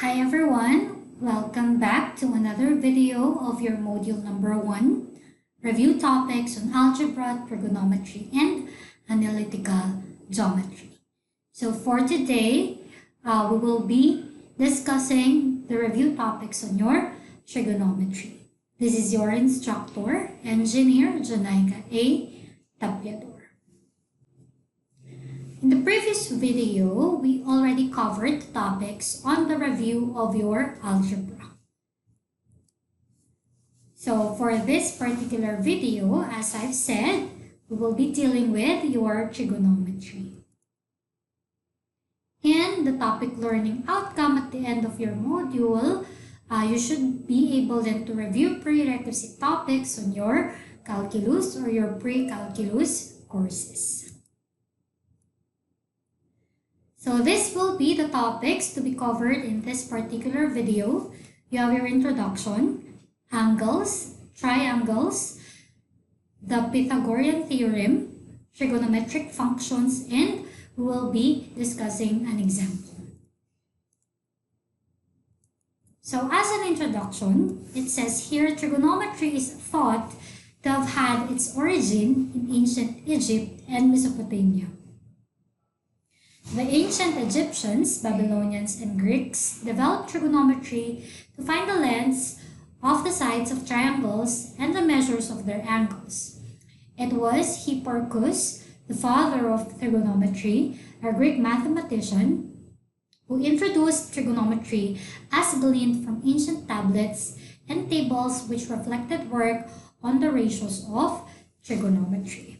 Hi everyone, welcome back to another video of your module number 1, review topics on algebra, trigonometry, and analytical geometry. So for today, we will be discussing the review topics on your trigonometry. This is your instructor, Engineer Janaica A. Tapiador. In the previous video, we already covered the topics on the review of your algebra. So for this particular video, as I've said, we will be dealing with your trigonometry. And the topic learning outcome at the end of your module, you should be able then to review prerequisite topics on your calculus or your pre-calculus courses. So this will be the topics to be covered in this particular video. You have your introduction, angles, triangles, the Pythagorean Theorem, trigonometric functions, and we will be discussing an example. So as an introduction, it says here, trigonometry is thought to have had its origin in ancient Egypt and Mesopotamia. The ancient Egyptians, Babylonians, and Greeks developed trigonometry to find the lengths of the sides of triangles and the measures of their angles. It was Hipparchus, the father of trigonometry, a Greek mathematician, who introduced trigonometry as gleaned from ancient tablets and tables which reflected work on the ratios of trigonometry.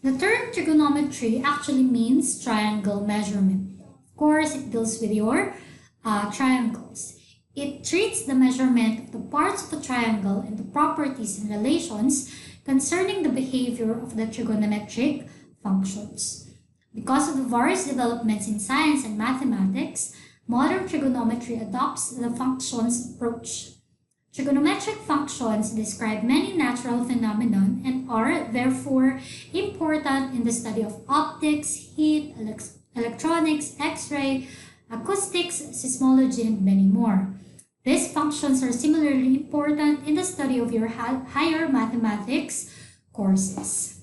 The term trigonometry actually means triangle measurement. Of course, it deals with your triangles. It treats the measurement of the parts of a triangle and the properties and relations concerning the behavior of the trigonometric functions. Because of the various developments in science and mathematics, modern trigonometry adopts the functions approach. Trigonometric functions describe many natural phenomena and are therefore important in the study of optics, heat, electronics, X-ray, acoustics, seismology, and many more. These functions are similarly important in the study of your higher mathematics courses.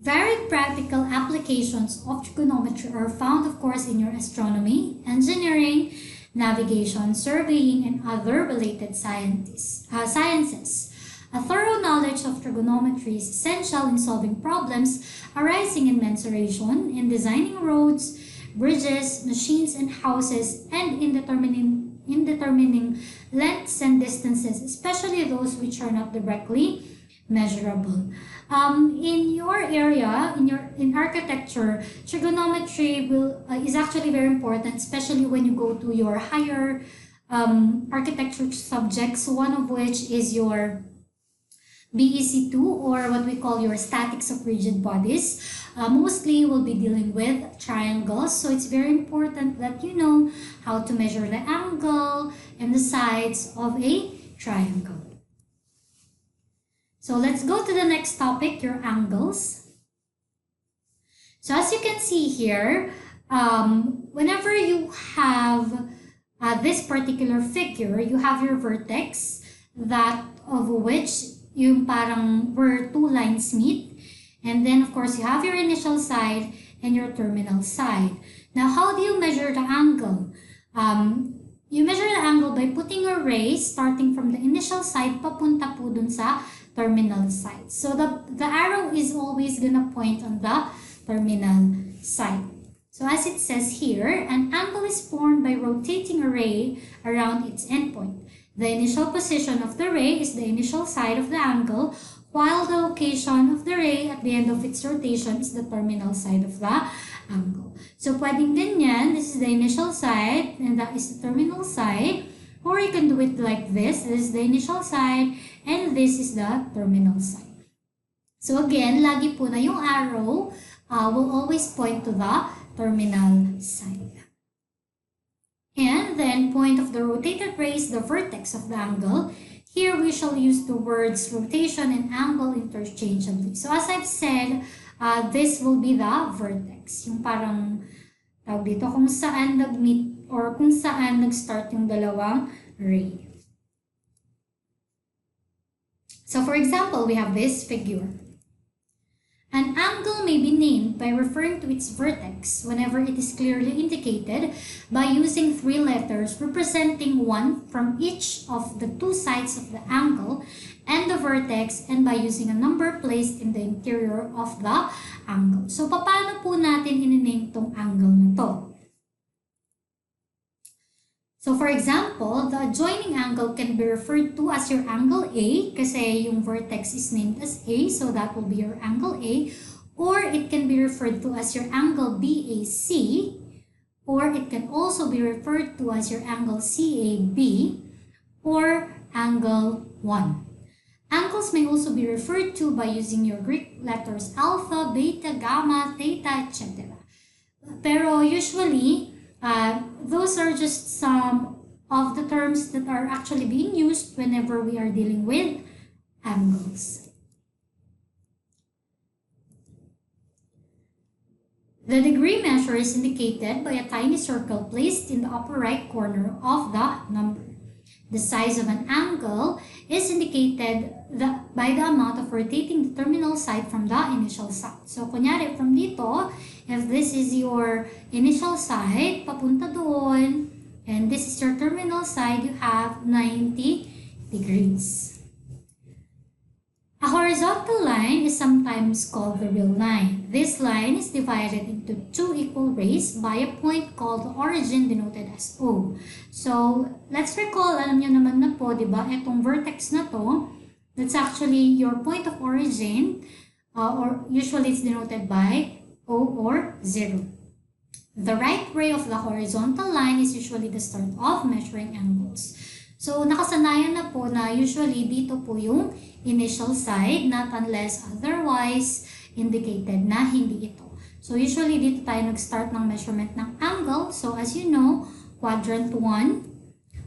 Very practical applications of trigonometry are found, of course, in your astronomy, engineering, navigation, surveying, and other related sciences. A thorough knowledge of trigonometry is essential in solving problems arising in mensuration, in designing roads, bridges, machines, and houses, and in determining lengths and distances, especially those which are not directly measurable. In your area, in architecture, trigonometry is actually very important, especially when you go to your higher architecture subjects, one of which is your BEC2, or what we call your statics of rigid bodies. Mostly we'll be dealing with triangles, so it's very important that you know how to measure the angle and the sides of a triangle. So let's go to the next topic, your angles. So as you can see here, whenever you have this particular figure, you have your vertex, that of which yung parang where two lines meet. And then of course you have your initial side and your terminal side. Now how do you measure the angle? You measure the angle by putting a ray starting from the initial side papunta po dun sa terminal side. So the arrow is always gonna point on the terminal side. So as it says here, an angle is formed by rotating a ray around its endpoint. The initial position of the ray is the initial side of the angle, while the location of the ray at the end of its rotation is the terminal side of the angle. So pwedeng ganyan, this is the initial side and that is the terminal side. Or you can do it like this. This is the initial side and this is the terminal side. So again, lagi po na yung arrow will always point to the terminal side. And the endpoint of the rotated ray is the vertex of the angle. Here we shall use the words rotation and angle interchangeably. So as I've said, this will be the vertex. Yung parang tawag dito kung saan nag-meet or kung saan nag-start yung dalawang ray. So for example, we have this figure. An angle may be named by referring to its vertex whenever it is clearly indicated by using three letters representing one from each of the two sides of the angle and the vertex, and by using a number placed in the interior of the angle. So paano po natin i-name tong angle na to? So for example, the adjoining angle can be referred to as your angle A kasi yung vertex is named as A, so that will be your angle A. Or it can be referred to as your angle BAC, or it can also be referred to as your angle CAB, or angle 1. Angles may also be referred to by using your Greek letters alpha, beta, gamma, theta, etc. Pero usually, those are just some of the terms that are actually being used whenever we are dealing with angles. The degree measure is indicated by a tiny circle placed in the upper right corner of the number. The size of an angle is indicated by the amount of rotating the terminal side from the initial side. So, kunyari, from dito, if this is your initial side, papunta doon, and this is your terminal side, you have 90 degrees. A horizontal line is sometimes called the real line. This line is divided into two equal rays by a point called the origin, denoted as O. So, let's recall, alam nyo naman na po, di ba, itong vertex na to, that's actually your point of origin, or usually it's denoted by O or 0. The right ray of the horizontal line is usually the start of measuring angles. So, nakasanayan na po na usually dito po yung initial side, not unless otherwise indicated na hindi ito. So, usually dito tayo nag-start ng measurement ng angle. So, as you know, quadrant 1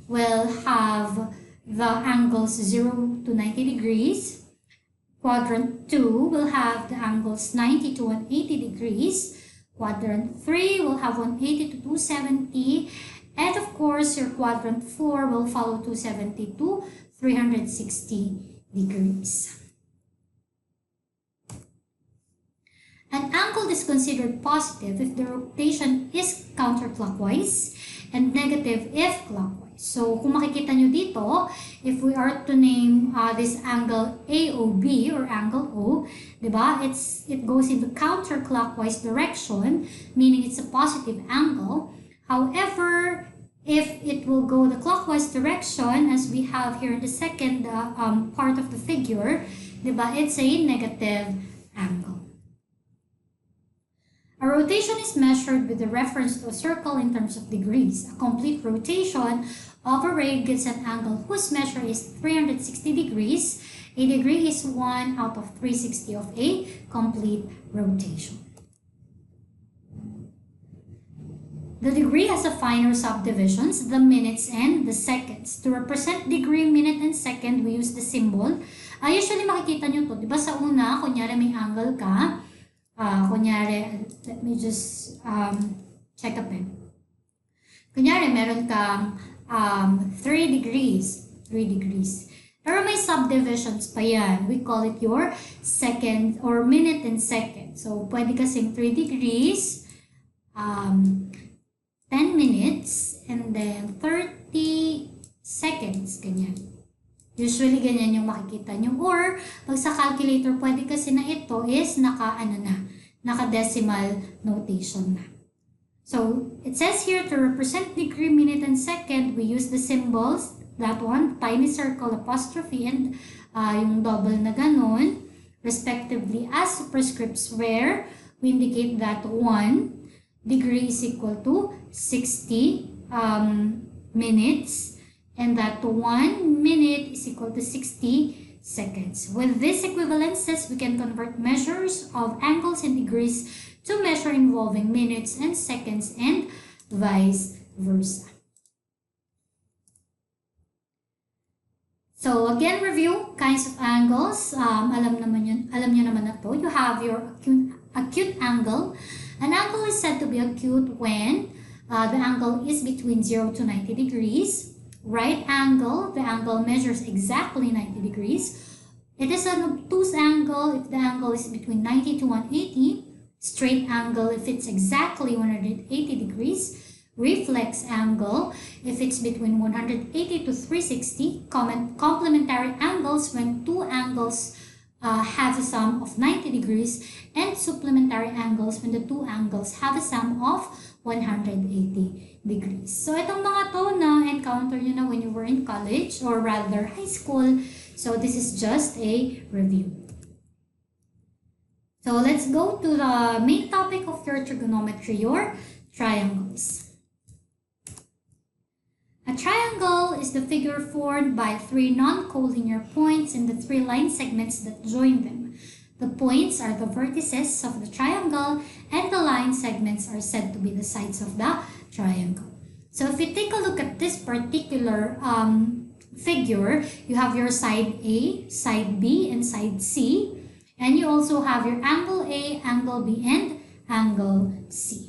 will have the angles 0 to 90 degrees. Quadrant 2 will have the angles 90 to 180 degrees. Quadrant 3 will have 180 to 270. And of course, your quadrant 4 will follow 270 to 360 degrees. An angle is considered positive if the rotation is counterclockwise and negative if clockwise. So, kung makikita nyo dito, if we are to name this angle AOB or angle O, diba? It goes in the counterclockwise direction, meaning it's a positive angle. However, if it will go the clockwise direction, as we have here in the second part of the figure, diba? It's a negative angle. A rotation is measured with a reference to a circle in terms of degrees. A complete rotation of a ray gives an angle whose measure is 360 degrees. A degree is 1 out of 360 of a complete rotation. The degree has a finer subdivisions, the minutes and the seconds. To represent degree, minute, and second, we use the symbol. Usually makikita nyo to, diba sa una, kunyari may angle ka, kunyari, let me just check a pen. Kunyari, meron kang 3 degrees. Pero may subdivisions pa yan. We call it your second or minute and second. So, pwede kasing 3 degrees, 10 minutes, and then 30 seconds, ganyan. Usually, ganyan yung makikita nyo. Or, pag sa calculator, pwede kasi na ito is naka-decimal notation na. So, it says here, to represent degree, minute, and second, we use the symbols, that one, tiny circle, apostrophe, and yung double na ganon, respectively, as superscripts where we indicate that 1 degree is equal to 60 minutes, and that 1 minute is equal to 60 seconds. With these equivalences, we can convert measures of angles and degrees to measure involving minutes and seconds and vice versa. So again, review kinds of angles. Alam nyo naman na to. You have your acute angle. An angle is said to be acute when the angle is between 0 to 90 degrees. Right angle, the angle measures exactly 90 degrees. It is an obtuse angle if the angle is between 90 to 180. Straight angle if it's exactly 180 degrees. Reflex angle if it's between 180 to 360. Complementary angles when two angles have a sum of 90 degrees, and supplementary angles when the two angles have a sum of 180 degrees. So itong mga to na encounter nyo na when you were in college or rather high school. So this is just a review. So let's go to the main topic of your trigonometry, your triangles. A triangle is the figure formed by three non-collinear points and the three line segments that join them. The points are the vertices of the triangle and the line segments are said to be the sides of the triangle. So if you take a look at this particular figure, you have your side A, side B, and side C. And you also have your angle A, angle B, and angle C.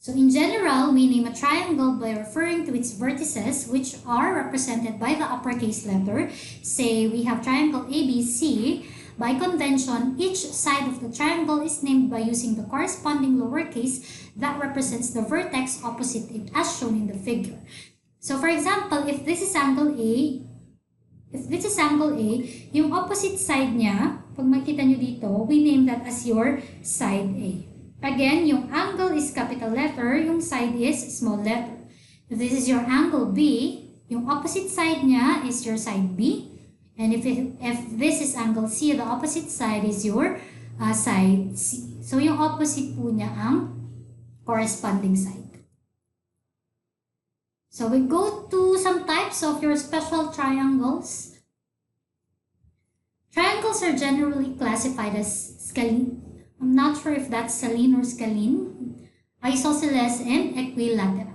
So in general, we name a triangle by referring to its vertices, which are represented by the uppercase letter. Say we have triangle ABC. By convention, each side of the triangle is named by using the corresponding lowercase that represents the vertex opposite it as shown in the figure. So for example, if this is angle A, yung opposite side niya, pag makita nyo dito, we name that as your side A. Again, yung angle is capital letter, yung side is small letter. If this is your angle B, yung opposite side niya is your side B. And if this is angle C, the opposite side is your side C. So yung opposite po niya ang corresponding side. So we go to some types of your special triangles. Triangles are generally classified as scalene. I'm not sure if that's scalene or scalene, isosceles, and equilateral.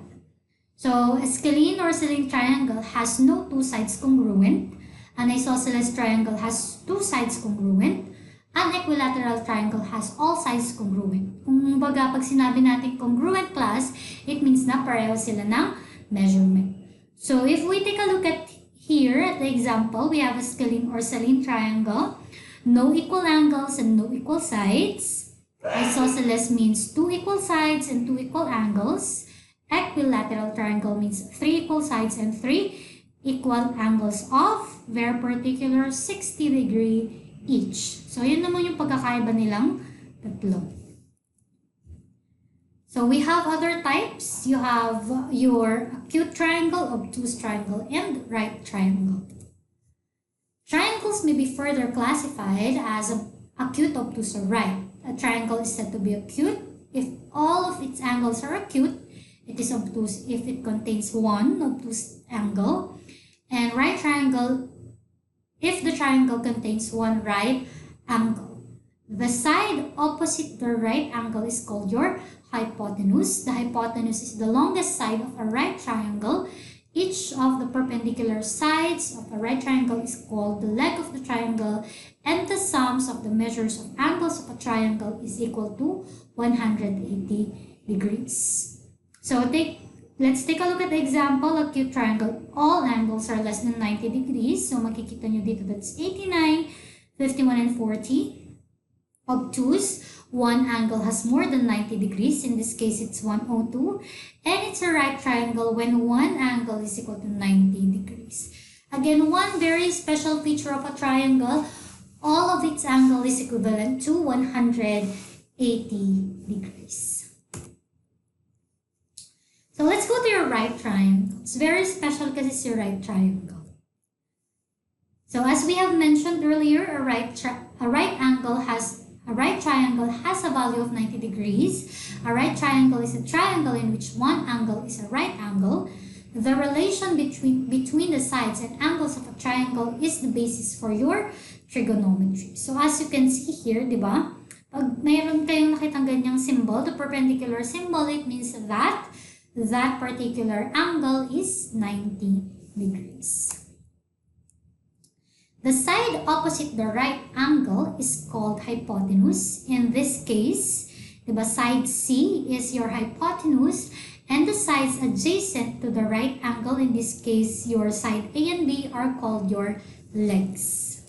So a scalene or scalene triangle has no two sides congruent. An isosceles triangle has two sides congruent. An equilateral triangle has all sides congruent. Kung baga, pag sinabi natin congruent class, it means na pareho sila ng measurement. So if we take a look at here at the example, we have a scalene or scalene triangle. No equal angles and no equal sides. Isosceles means two equal sides and two equal angles. Equilateral triangle means three equal sides and three equal angles of very particular 60-degree each. So, yun naman yung pagkakaiba nilang tatlo. So, we have other types. You have your acute triangle, obtuse triangle, and right triangle. Triangles may be further classified as acute, obtuse, or right. A triangle is said to be acute if all of its angles are acute. It is obtuse if it contains one obtuse angle. And right triangle if the triangle contains one right angle. The side opposite the right angle is called your hypotenuse. The hypotenuse is the longest side of a right triangle. Each of the perpendicular sides of a right triangle is called the leg of the triangle, and the sums of the measures of angles of a triangle is equal to 180 degrees. So let's take a look at the example, acute triangle. All angles are less than 90 degrees. So makikita nyo dito that's 89, 51, and 40. Obtuse, one angle has more than 90 degrees. In this case, it's 102. And it's a right triangle when one angle is equal to 90 degrees. Again, one very special feature of a triangle, all of its angle is equivalent to 180 degrees. So let's go to your right triangle. It's very special because it's your right triangle. So as we have mentioned earlier, a right triangle has a value of 90 degrees. A right triangle is a triangle in which one angle is a right angle. The relation between the sides and angles of a triangle is the basis for your trigonometry. So as you can see here, di ba? Pag mayroon kayong nakitang ganyang symbol, the perpendicular symbol, it means that that particular angle is 90 degrees. The side opposite the right angle is called hypotenuse. In this case, diba, side C is your hypotenuse, and the sides adjacent to the right angle, in this case, your side A and B, are called your legs.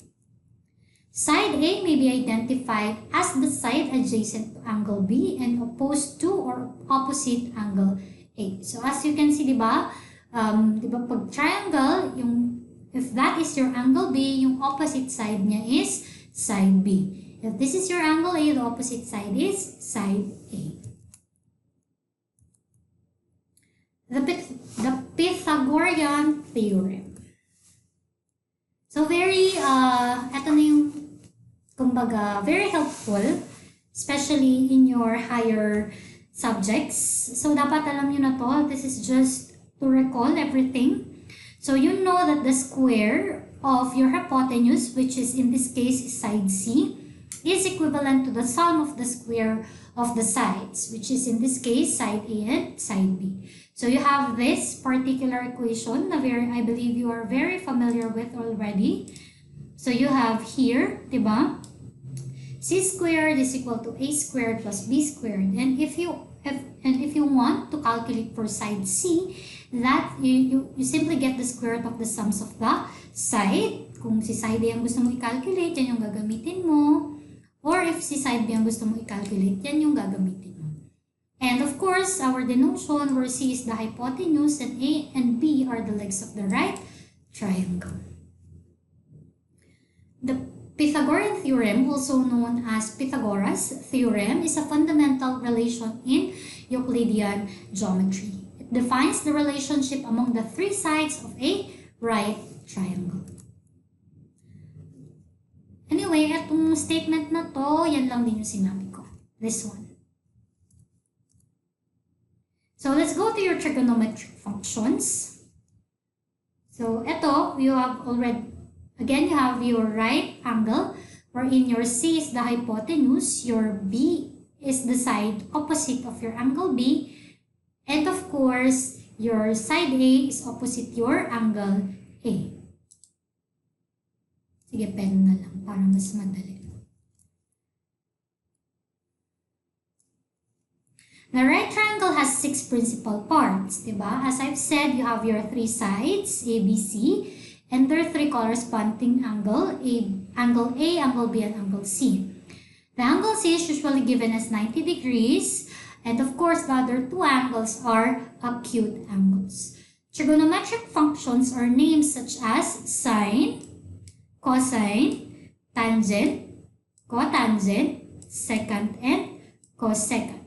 Side A may be identified as the side adjacent to angle B and opposed to or opposite angle A. So as you can see, diba, pag triangle, if that is your angle B, yung opposite side niya is side B. If this is your angle A, the opposite side is side A. The Pythagorean Theorem. So ito na yung, kumbaga, very helpful, especially in your higher subjects. So dapat alam nyo na to. This is just to recall everything. So you know that the square of your hypotenuse, which is in this case is side C, is equivalent to the sum of the square of the sides, which is in this case side A and side B. So you have this particular equation that I believe you are very familiar with already. So you have here, diba? C squared is equal to A squared plus B squared. And if you want to calculate for side C, that you simply get the square root of the sums of the side. Kung si side A ang gusto mo i-calculate, yan yung gagamitin mo. Or if si side B ang gusto mo i-calculate, yan yung gagamitin mo. And of course, our denotion where C is the hypotenuse and A and B are the legs of the right triangle. The Pythagorean Theorem, also known as Pythagoras Theorem, is a fundamental relation in Euclidean geometry. It defines the relationship among the three sides of a right triangle. Anyway, itong statement na to, yan lang din yung sinabi ko. This one. So let's go to your trigonometric functions. So ito, you have already, again, you have your right angle, wherein your C is the hypotenuse, your B is the side opposite of your angle B, and of course, your side A is opposite your angle A. Sige, pen na lang para mas madali. The right triangle has 6 principal parts, diba? As I've said, you have your 3 sides, A, B, C, and there are 3 corresponding angle A, angle B, and angle C. The angle C is usually given as 90 degrees, and of course, the other 2 angles are acute angles. Trigonometric functions are names such as sine, cosine, tangent, cotangent, secant, and cosecant.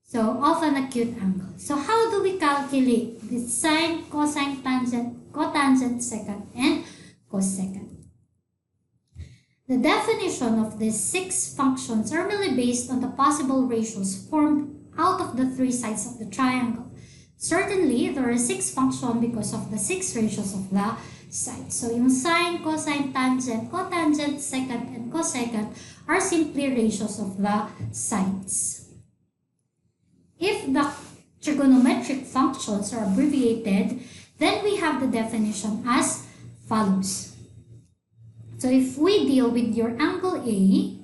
So, of an acute angle. So, how do we calculate the sine, cosine, tangent, cotangent, secant, and cosecant? The definition of these 6 functions are merely based on the possible ratios formed out of the 3 sides of the triangle. Certainly, there are 6 functions because of the 6 ratios of the sides. So, yung sine, cosine, tangent, cotangent, secant, and cosecant are simply ratios of the sides. If the trigonometric functions are abbreviated, then we have the definition as follows. So, if we deal with your angle A,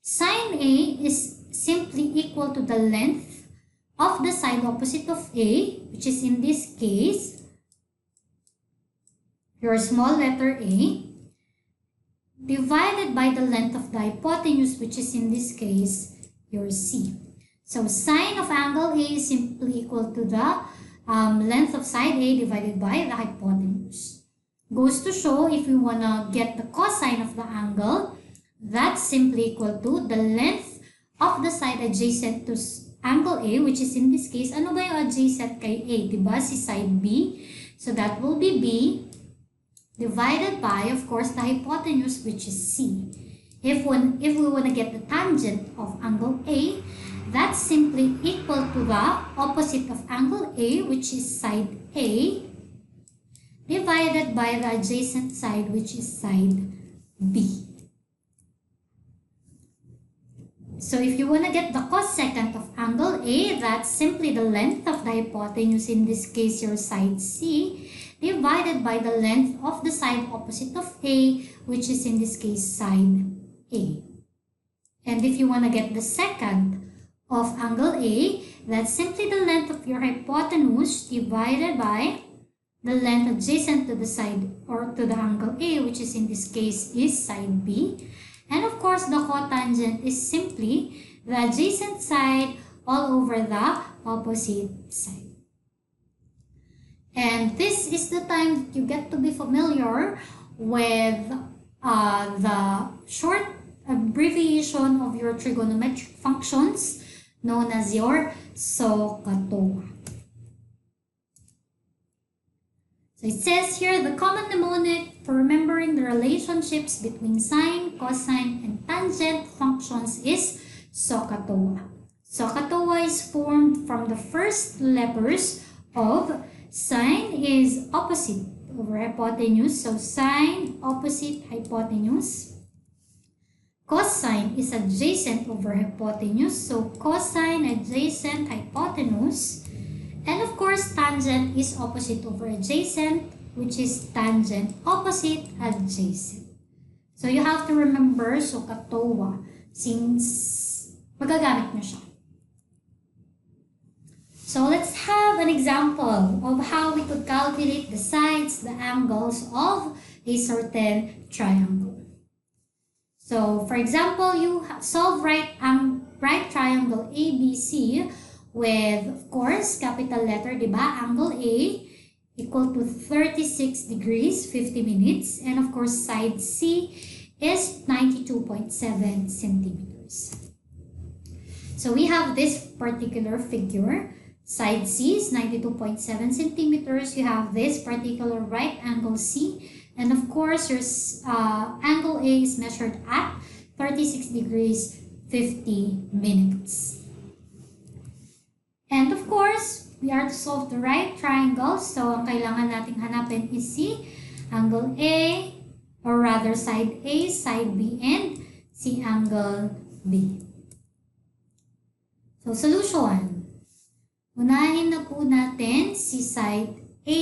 sine A is simply equal to the length of the side opposite of A, which is in this case, your small letter A, divided by the length of the hypotenuse, which is in this case, your C. So, sine of angle A is simply equal to the length of side A divided by the hypotenuse. Goes to show, if we want to get the cosine of the angle, that's simply equal to the length of the side adjacent to angle A, which is in this case, ano ba yung adjacent kay A? Diba? Si side B. So, that will be B divided by, of course, the hypotenuse, which is C. If we want to get the tangent of angle A, that's simply equal to the opposite of angle A, which is side A, divided by the adjacent side, which is side B. So if you want to get the cosecant of angle A, that's simply the length of the hypotenuse, in this case your side C, divided by the length of the side opposite of A, which is in this case side A. And if you want to get the secant of angle A, that's simply the length of your hypotenuse divided by the length adjacent to the side or to the angle A, which is in this case is side B. And of course, the cotangent is simply the adjacent side all over the opposite side. And this is the time that you get to be familiar with the short abbreviation of your trigonometric functions known as your SOHCAHTOA. So it says here, the common mnemonic for remembering the relationships between sine, cosine, and tangent functions is SOHCAHTOA. SOHCAHTOA is formed from the first letters of sine is opposite over hypotenuse, so sine opposite hypotenuse. Cosine is adjacent over hypotenuse, so cosine adjacent hypotenuse. And of course, tangent is opposite over adjacent, which is tangent opposite adjacent. So you have to remember SOHCAHTOA since magagamit mo siya. So let's have an example of how we could calculate the sides, the angles of a certain triangle. So for example, you solve right triangle ABC with, of course, capital letter, diba? Angle A equal to 36 degrees, 50 minutes. And of course, side C is 92.7 centimeters. So we have this particular figure. Side C is 92.7 centimeters. You have this particular right angle C. And of course, your angle A is measured at 36 degrees, 50 minutes. And of course, we are to solve the right triangle. So, ang kailangan nating hanapin is si angle A, or rather side A, side B, and si angle B. So, solution. Unahin na po natin si side A.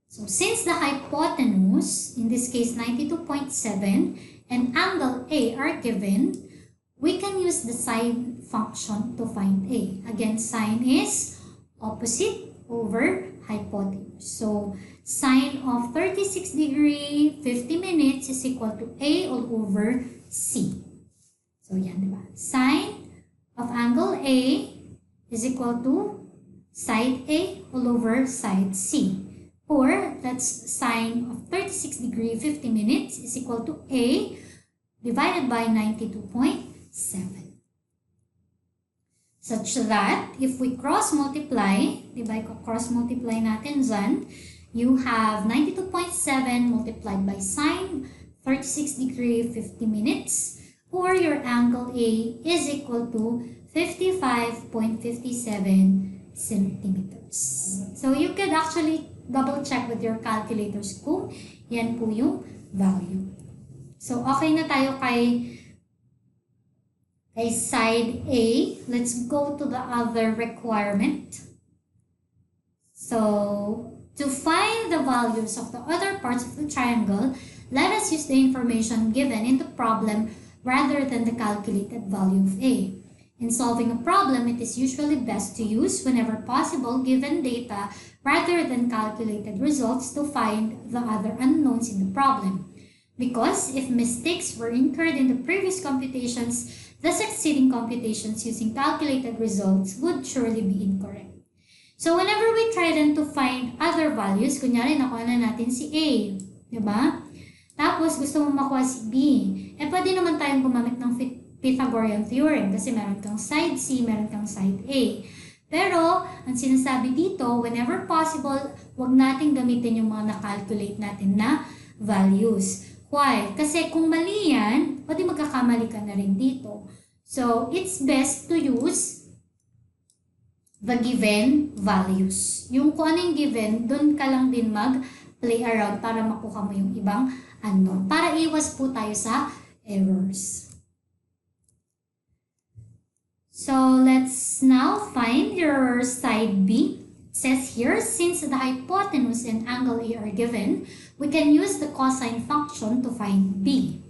So, since the hypotenuse, in this case 92.7, and angle A are given, we can use the sine function to find A. Again, sine is opposite over hypotenuse. So, sine of 36 degree, 50 minutes is equal to A all over C. So, yan, diba? Sine of angle A is equal to side A all over side C. Or, that's sine of 36 degree, 50 minutes is equal to A divided by 92.7. Such that, if we cross-multiply, diba, cross-multiply natin dyan, you have 92.7 multiplied by sine 36 degree, 50 minutes, or your angle A is equal to 55.57 centimeters. So, you could actually double check with your calculators kung yan po yung value. So, okay na tayo kay side A. Let's go to the other requirement. So, to find the values of the other parts of the triangle, let us use the information given in the problem rather than the calculated value of A. In solving a problem, it is usually best to use, whenever possible, given data rather than calculated results to find the other unknowns in the problem. Because if mistakes were incurred in the previous computations, the succeeding computations using calculated results would surely be incorrect. So whenever we try then to find other values, kunyari nakuha na natin si A, diba? Tapos gusto mo makuha si B, pwede naman tayong gumamit ng Pythagorean Theorem kasi meron kang side C, meron kang side A. Pero, ang sinasabi dito, whenever possible, huwag natin gamitin yung mga na-calculate natin na values. Why? Kasi kung mali yan, pwede magkakamali ka na rin dito. So, it's best to use the given values. Yung kung ano yung given, dun ka lang din mag-play around para makuha mo yung ibang unknown. Para iwas po tayo sa errors. So, let's now find your side B. It says here, since the hypotenuse and angle A are given, we can use the cosine function to find B.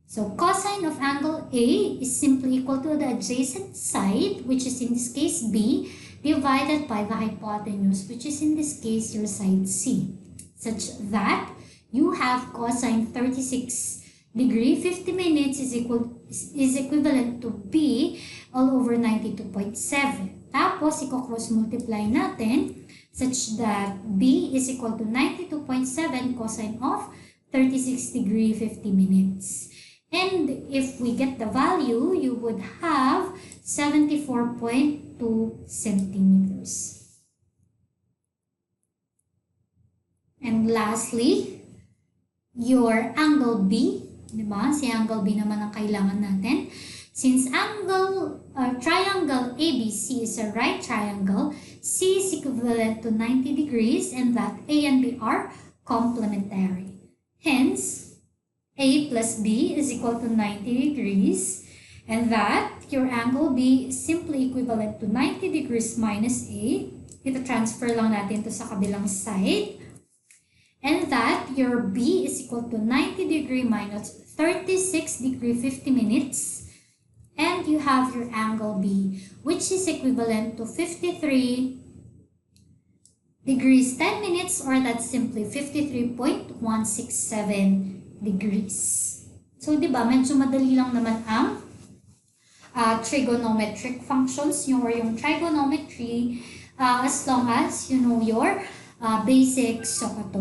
So cosine of angle A is simply equal to the adjacent side, which is in this case B, divided by the hypotenuse, which is in this case your side C, such that you have cosine 36 degree 50 minutes is equivalent to B all over 92.7. Tapos, i-cross multiply natin such that B is equal to 92.7 cosine of 36 degree 50 minutes. And if we get the value, you would have 74.2 centimeters. And lastly, your angle B, diba? Si angle B naman ang kailangan natin. Since triangle ABC is a right triangle, C is equivalent to 90 degrees and that A and B are complementary. Hence, A plus B is equal to 90 degrees and that your angle B is simply equivalent to 90 degrees minus A. Ito transfer lang natin to sa kabilang side. And that your B is equal to 90 degree minus 36 degree 50 minutes. And you have your angle B, which is equivalent to 53 degrees 10 minutes, or that's simply 53.167 degrees. So, di ba, medyo madali lang naman ang trigonometric functions, yung trigonometry, as long as you know your basics of ito.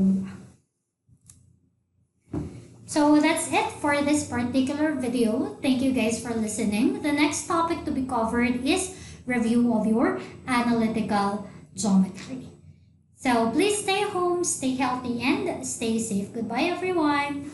So that's it for this particular video. Thank you guys for listening. The next topic to be covered is review of your analytical geometry. So please stay home, stay healthy, and stay safe. Goodbye, everyone.